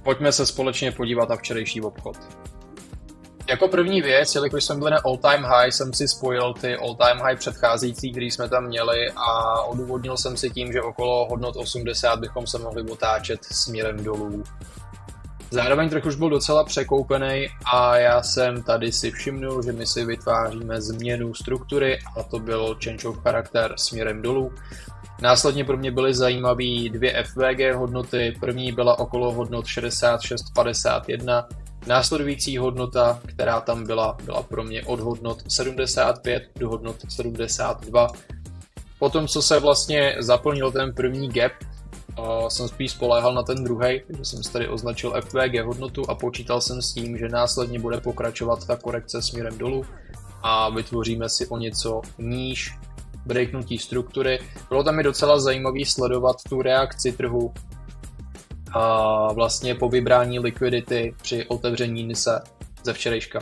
Pojďme se společně podívat na včerejší obchod. Jako první věc, jelikož jsme byli na all-time high, jsem si spojil ty all-time high předcházející, který jsme tam měli a odůvodnil jsem si tím, že okolo hodnot 80 bychom se mohli otáčet směrem dolů. Zároveň trh už byl docela překoupený a já jsem tady si všimnul, že my si vytváříme změnu struktury a to byl change of charakter směrem dolů. Následně pro mě byly zajímavé dvě FVG hodnoty, první byla okolo hodnot 66,51, následující hodnota, která tam byla pro mě od hodnot 75 do hodnot 72. Potom, co se vlastně zaplnil ten první gap, jsem spíš spoléhal na ten druhý, takže jsem si tady označil FVG hodnotu a počítal jsem s tím, že následně bude pokračovat ta korekce směrem dolů a vytvoříme si o něco níž breaknutí struktury. Bylo tam i docela zajímavý sledovat tu reakci trhu a vlastně po vybrání likvidity při otevření NISE ze včerejška.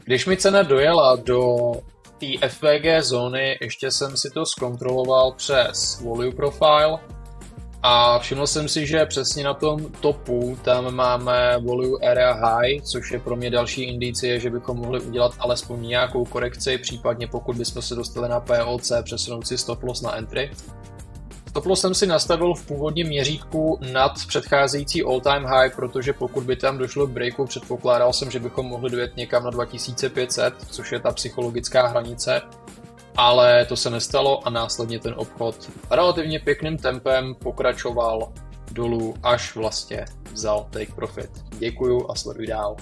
Když mi cena dojela do té FVG zóny, ještě jsem si to zkontroloval přes Volume Profile a všiml jsem si, že přesně na tom topu tam máme Volume Area High, což je pro mě další indicie, že bychom mohli udělat alespoň nějakou korekci, případně pokud bychom se dostali na POC, přesunout si stop loss na entry. Stop loss jsem si nastavil v původním měřítku nad předcházející all-time high, protože pokud by tam došlo k breaku, předpokládal jsem, že bychom mohli dojet někam na 2500, což je ta psychologická hranice, ale to se nestalo a následně ten obchod relativně pěkným tempem pokračoval dolů, až vlastně vzal take profit. Děkuju a sleduj dál.